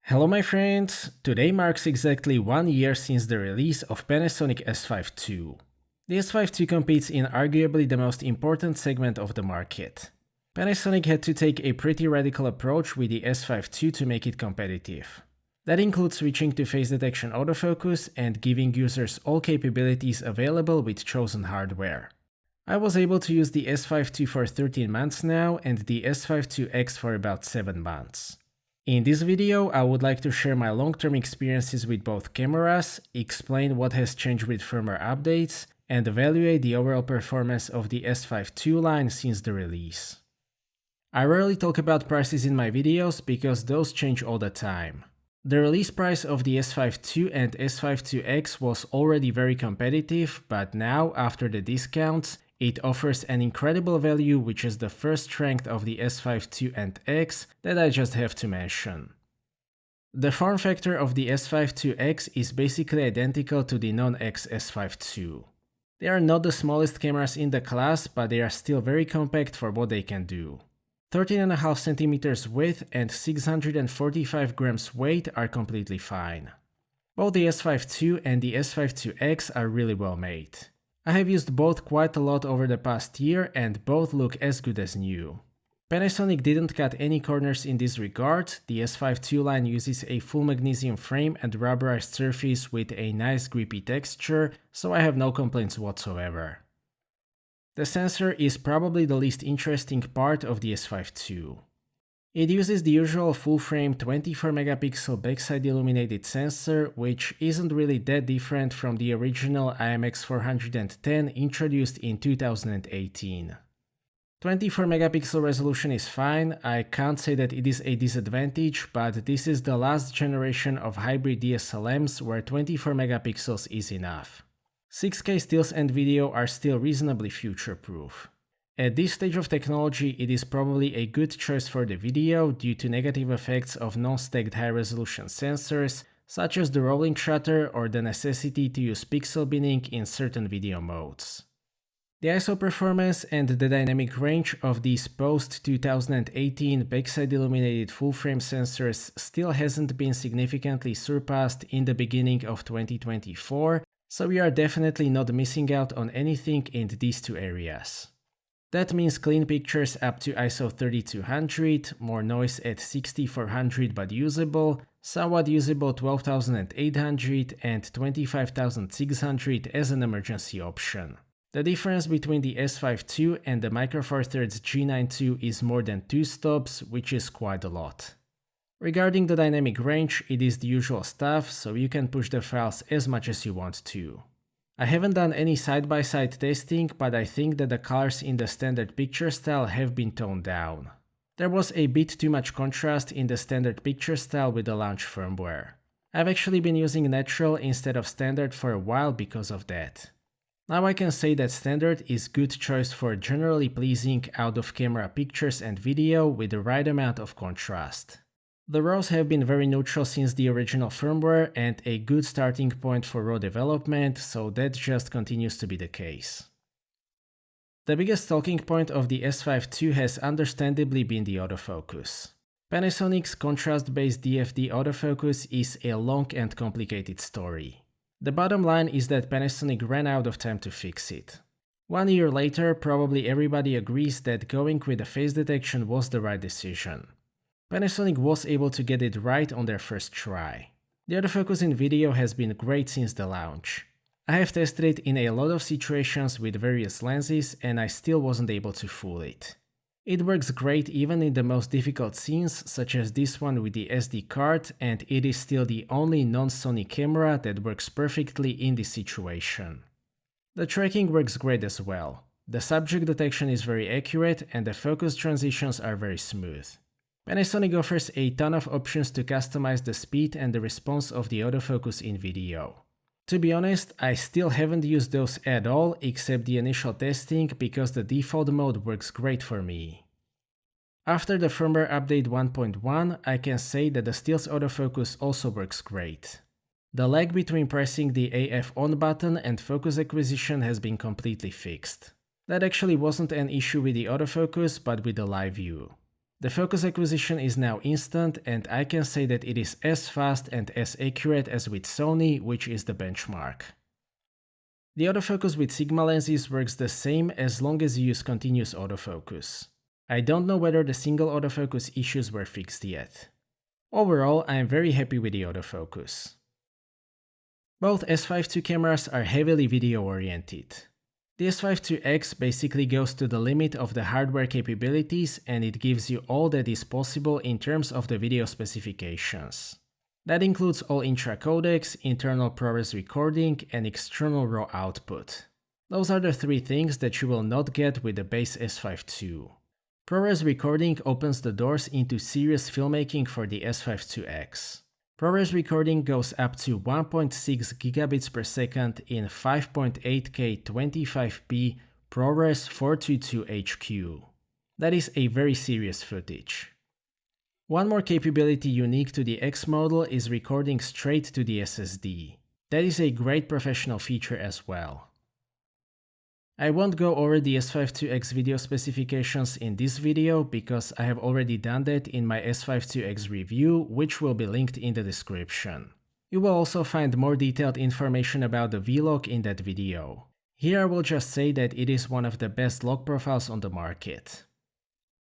Hello my friends, today marks exactly 1 year since the release of Panasonic S5 II. The S5 II competes in arguably the most important segment of the market. Panasonic had to take a pretty radical approach with the S5 II to make it competitive. That includes switching to face detection autofocus and giving users all capabilities available with chosen hardware. I was able to use the S5 II for 13 months now and the S5 IIX for about 7 months. In this video, I would like to share my long-term experiences with both cameras, explain what has changed with firmware updates, and evaluate the overall performance of the S5 II line since the release. I rarely talk about prices in my videos because those change all the time. The release price of the S5 II and S5 IIX was already very competitive, but now, after the discounts, it offers an incredible value, which is the first strength of the S5 II and X that I just have to mention. The form factor of the S5 IIX is basically identical to the non-X S5 II. They are not the smallest cameras in the class, but they are still very compact for what they can do. 13.5 cm width and 645 grams weight are completely fine. Both the S5 II and the S5 IIX are really well made. I have used both quite a lot over the past year and both look as good as new. Panasonic didn't cut any corners in this regard. The S5 II line uses a full magnesium frame and rubberized surface with a nice grippy texture, so I have no complaints whatsoever. The sensor is probably the least interesting part of the S5 II. It uses the usual full-frame 24-megapixel backside illuminated sensor, which isn't really that different from the original IMX410 introduced in 2018. 24-megapixel resolution is fine. I can't say that it is a disadvantage, but this is the last generation of hybrid DSLMs where 24 megapixels is enough. 6K stills and video are still reasonably future-proof. At this stage of technology, it is probably a good choice for the video due to negative effects of non-stacked high-resolution sensors, such as the rolling shutter or the necessity to use pixel binning in certain video modes. The ISO performance and the dynamic range of these post-2018 backside illuminated full-frame sensors still hasn't been significantly surpassed in the beginning of 2024, so we are definitely not missing out on anything in these two areas. That means clean pictures up to ISO 3200, more noise at 6400 but usable, somewhat usable 12800 and 25600 as an emergency option. The difference between the S5 II and the Micro Four Thirds G9 II is more than 2 stops, which is quite a lot. Regarding the dynamic range, it is the usual stuff, so you can push the files as much as you want to. I haven't done any side-by-side testing, but I think that the colors in the standard picture style have been toned down. There was a bit too much contrast in the standard picture style with the launch firmware. I've actually been using natural instead of standard for a while because of that. Now I can say that standard is good choice for generally pleasing out-of-camera pictures and video with the right amount of contrast. The RAWs have been very neutral since the original firmware and a good starting point for RAW development, so that just continues to be the case. The biggest talking point of the S5 II has understandably been the autofocus. Panasonic's contrast-based DFD autofocus is a long and complicated story. The bottom line is that Panasonic ran out of time to fix it. 1 year later, probably everybody agrees that going with the face detection was the right decision. Panasonic was able to get it right on their first try. The autofocus in video has been great since the launch. I have tested it in a lot of situations with various lenses and I still wasn't able to fool it. It works great even in the most difficult scenes, such as this one with the SD card, and it is still the only non-Sony camera that works perfectly in this situation. The tracking works great as well. The subject detection is very accurate and the focus transitions are very smooth. Panasonic offers a ton of options to customize the speed and the response of the autofocus in video. To be honest, I still haven't used those at all except the initial testing because the default mode works great for me. After the firmware update 1.1, I can say that the stills autofocus also works great. The lag between pressing the AF on button and focus acquisition has been completely fixed. That actually wasn't an issue with the autofocus but with the live view. The focus acquisition is now instant, and I can say that it is as fast and as accurate as with Sony, which is the benchmark. The autofocus with Sigma lenses works the same as long as you use continuous autofocus. I don't know whether the single autofocus issues were fixed yet. Overall, I am very happy with the autofocus. Both S5 II cameras are heavily video oriented. The S5 IIX basically goes to the limit of the hardware capabilities, and it gives you all that is possible in terms of the video specifications. That includes all intra codecs, internal ProRes recording, and external RAW output. Those are the three things that you will not get with the base S5 II. ProRes recording opens the doors into serious filmmaking for the S5 IIX. ProRes recording goes up to 1.6 gigabits per second in 5.8K 25p ProRes 422HQ. That is a very serious footage. One more capability unique to the X model is recording straight to the SSD. That is a great professional feature as well. I won't go over the S5 IIX video specifications in this video because I have already done that in my S5 IIX review, which will be linked in the description. You will also find more detailed information about the V-Log in that video. Here I will just say that it is one of the best log profiles on the market.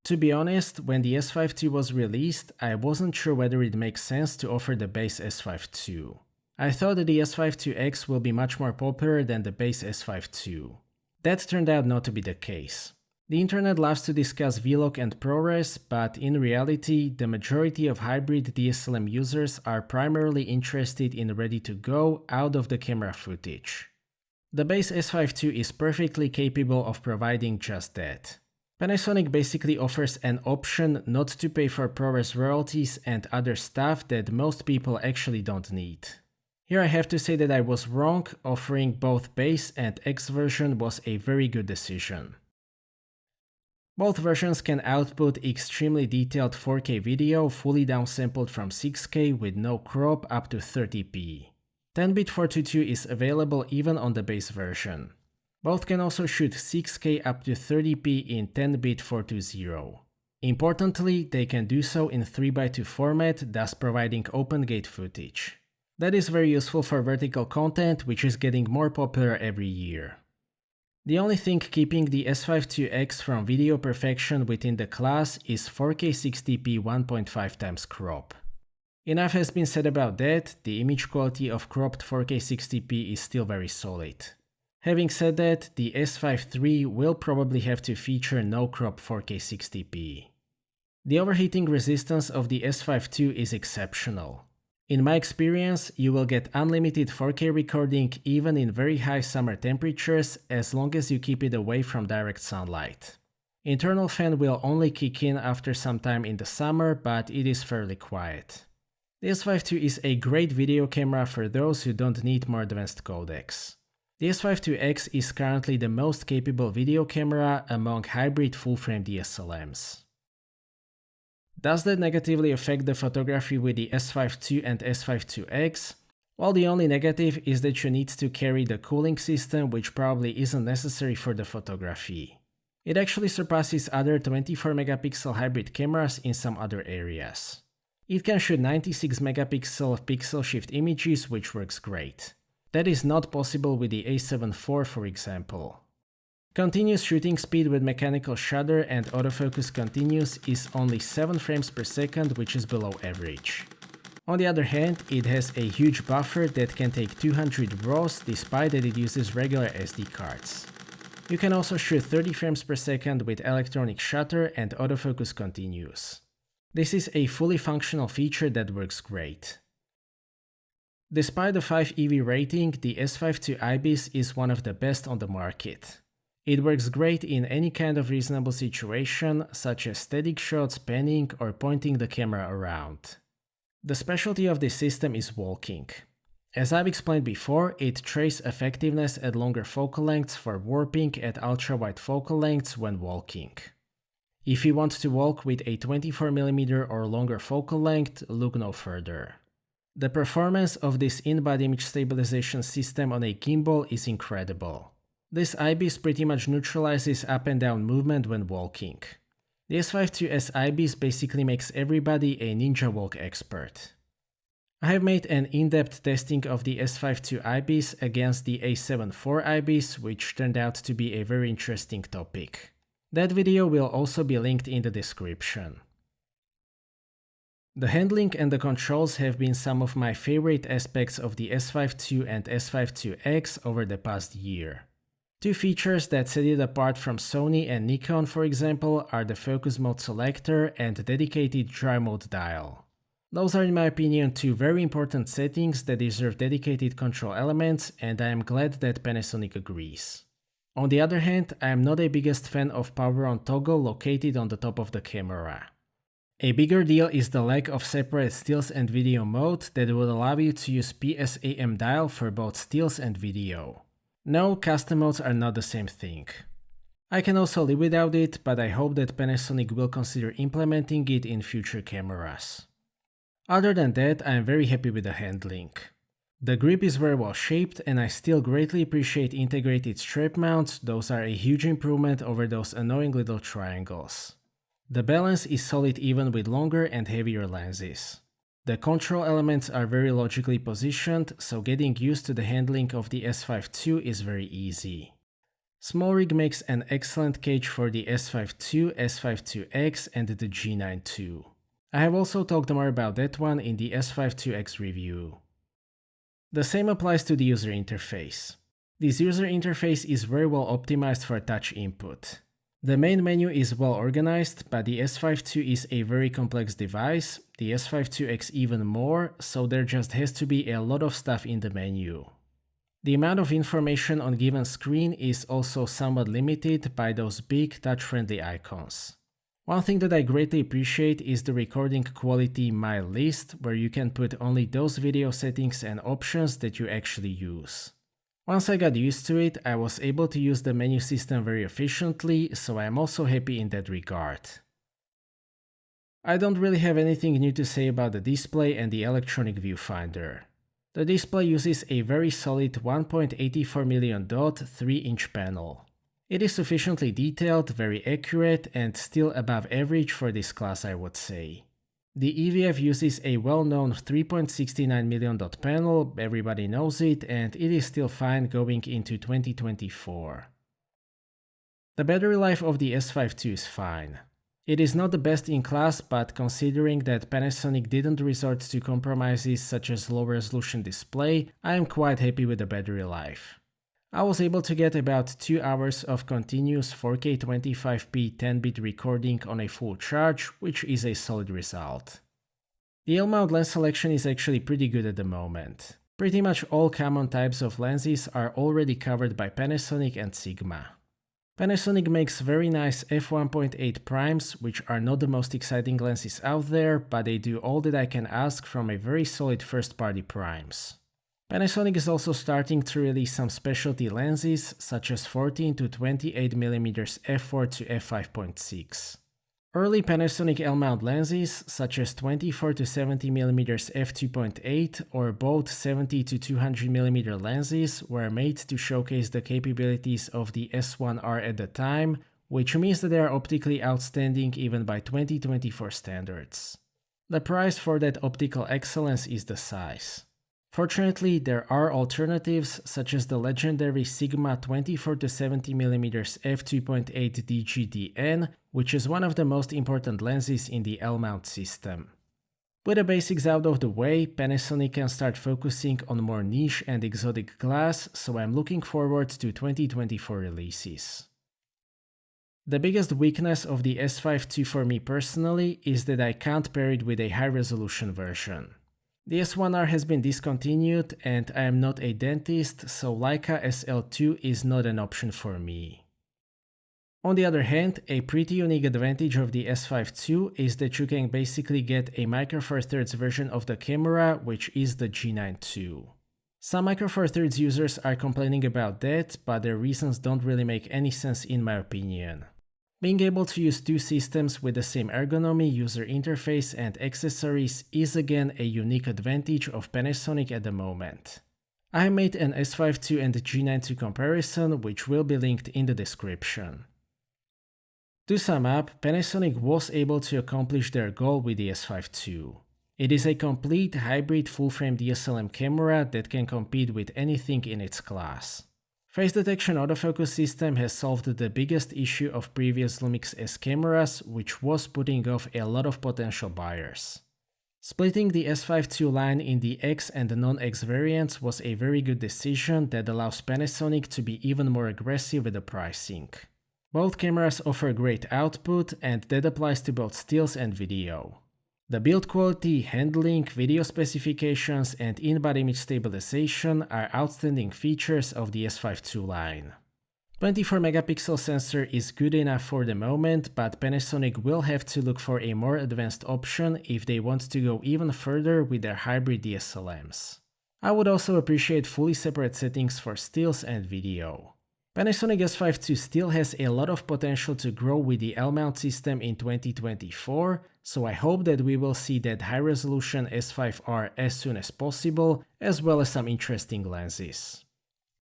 To be honest, when the S5 II was released, I wasn't sure whether it makes sense to offer the base S5 II. I thought that the S5 IIX will be much more popular than the base S5 II. That turned out not to be the case. The internet loves to discuss V-Log and ProRes, but in reality, the majority of hybrid DSLM users are primarily interested in ready-to-go, out-of-the-camera footage. The base S5 II is perfectly capable of providing just that. Panasonic basically offers an option not to pay for ProRes royalties and other stuff that most people actually don't need. Here I have to say that I was wrong. Offering both base and X version was a very good decision. Both versions can output extremely detailed 4K video fully downsampled from 6K with no crop up to 30p. 10-bit 422 is available even on the base version. Both can also shoot 6K up to 30p in 10-bit 420. Importantly, they can do so in 3x2 format, thus providing open gate footage. That is very useful for vertical content, which is getting more popular every year. The only thing keeping the S5 IIX from video perfection within the class is 4K 60p 1.5x crop. Enough has been said about that. The image quality of cropped 4K 60p is still very solid. Having said that, the S5 III will probably have to feature no crop 4K 60p. The overheating resistance of the S5 II is exceptional. In my experience, you will get unlimited 4K recording even in very high summer temperatures as long as you keep it away from direct sunlight. Internal fan will only kick in after some time in the summer, but it is fairly quiet. The S5 II is a great video camera for those who don't need more advanced codecs. The S5 IIX is currently the most capable video camera among hybrid full-frame DSLMs. Does that negatively affect the photography with the S5 II and S5 IIX? Well, the only negative is that you need to carry the cooling system, which probably isn't necessary for the photography. It actually surpasses other 24-megapixel hybrid cameras in some other areas. It can shoot 96 megapixel pixel shift images, which works great. That is not possible with the A7 IV, for example. Continuous shooting speed with mechanical shutter and autofocus continuous is only 7 frames per second, which is below average. On the other hand, it has a huge buffer that can take 200 RAWs despite that it uses regular SD cards. You can also shoot 30 frames per second with electronic shutter and autofocus continuous. This is a fully functional feature that works great. Despite the 5 EV rating, the S5 II IBIS is one of the best on the market. It works great in any kind of reasonable situation, such as static shots, panning, or pointing the camera around. The specialty of this system is walking. As I've explained before, it traces effectiveness at longer focal lengths for warping at ultra-wide focal lengths when walking. If you want to walk with a 24mm or longer focal length, look no further. The performance of this in-body image stabilization system on a gimbal is incredible. This IBIS pretty much neutralizes up and down movement when walking. The S5 II IBIS basically makes everybody a ninja walk expert. I have made an in-depth testing of the S5 II IBIS against the A7 IV IBIS, which turned out to be a very interesting topic. That video will also be linked in the description. The handling and the controls have been some of my favorite aspects of the S5 II and S5 IIX over the past year. Two features that set it apart from Sony and Nikon, for example, are the focus mode selector and dedicated dry mode dial. Those are in my opinion two very important settings that deserve dedicated control elements, and I am glad that Panasonic agrees. On the other hand, I am not a biggest fan of power on toggle located on the top of the camera. A bigger deal is the lack of separate stills and video mode that would allow you to use PSAM dial for both stills and video. No, custom modes are not the same thing. I can also live without it, but I hope that Panasonic will consider implementing it in future cameras. Other than that, I am very happy with the handling. The grip is very well shaped, and I still greatly appreciate integrated strap mounts. Those are a huge improvement over those annoying little triangles. The balance is solid even with longer and heavier lenses. The control elements are very logically positioned, so getting used to the handling of the S5 II is very easy. Small rig makes an excellent cage for the S5 II, S5 IIX and the G9 II. I have also talked more about that one in the S5 IIX review. The same applies to the user interface. This user interface is very well optimized for touch input. The main menu is well organized, but the S5 II is a very complex device, the S5 IIX even more, so there just has to be a lot of stuff in the menu. The amount of information on given screen is also somewhat limited by those big touch-friendly icons. One thing that I greatly appreciate is the recording quality My List, where you can put only those video settings and options that you actually use. Once I got used to it, I was able to use the menu system very efficiently, so I am also happy in that regard. I don't really have anything new to say about the display and the electronic viewfinder. The display uses a very solid 1.84 million dot 3-inch panel. It is sufficiently detailed, very accurate, and still above average for this class, I would say. The EVF uses a well-known 3.69 million dot panel, everybody knows it, and it is still fine going into 2024. The battery life of the S5 II is fine. It is not the best in class, but considering that Panasonic didn't resort to compromises such as low resolution display, I am quite happy with the battery life. I was able to get about 2 hours of continuous 4K 25p 10-bit recording on a full charge, which is a solid result. The L-mount lens selection is actually pretty good at the moment. Pretty much all common types of lenses are already covered by Panasonic and Sigma. Panasonic makes very nice f1.8 primes, which are not the most exciting lenses out there, but they do all that I can ask from a very solid first-party primes. Panasonic is also starting to release some specialty lenses, such as 14 to 28mm f4 to f5.6. Early Panasonic L-mount lenses, such as 24 to 70mm f2.8 or both 70 to 200mm lenses, were made to showcase the capabilities of the S1R at the time, which means that they are optically outstanding even by 2024 standards. The price for that optical excellence is the size. Fortunately, there are alternatives such as the legendary Sigma 24 to 70mm f2.8 DGDN, which is one of the most important lenses in the L-mount system. With the basics out of the way, Panasonic can start focusing on more niche and exotic glass, so I'm looking forward to 2024 releases. The biggest weakness of the S5 II for me personally is that I can't pair it with a high-resolution version. The S1R has been discontinued and I am not a dentist, so Leica SL2 is not an option for me. On the other hand, a pretty unique advantage of the S5 II is that you can basically get a Micro Four Thirds version of the camera, which is the G9 II. Some Micro Four Thirds users are complaining about that, but their reasons don't really make any sense in my opinion. Being able to use two systems with the same ergonomy, user interface, and accessories is again a unique advantage of Panasonic at the moment. I made an S5 II and G9 II comparison, which will be linked in the description. To sum up, Panasonic was able to accomplish their goal with the S5 II. It is a complete hybrid full-frame DSLM camera that can compete with anything in its class. Face detection autofocus system has solved the biggest issue of previous Lumix S cameras, which was putting off a lot of potential buyers. Splitting the S5 II line in the X and the non-X variants was a very good decision that allows Panasonic to be even more aggressive with the pricing. Both cameras offer great output, and that applies to both stills and video. The build quality, handling, video specifications, and in-body image stabilization are outstanding features of the S5 II line. 24 megapixel sensor is good enough for the moment, but Panasonic will have to look for a more advanced option if they want to go even further with their hybrid DSLMs. I would also appreciate fully separate settings for stills and video. Panasonic S5 II still has a lot of potential to grow with the L-mount system in 2024, so I hope that we will see that high-resolution S5R as soon as possible, as well as some interesting lenses.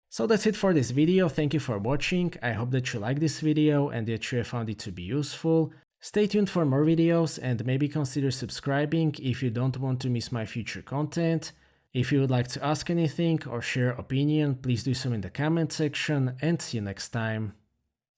So that's it for this video, thank you for watching, I hope that you liked this video and that you have found it to be useful. Stay tuned for more videos and maybe consider subscribing if you don't want to miss my future content. If you would like to ask anything or share opinion, please do so in the comment section, and see you next time.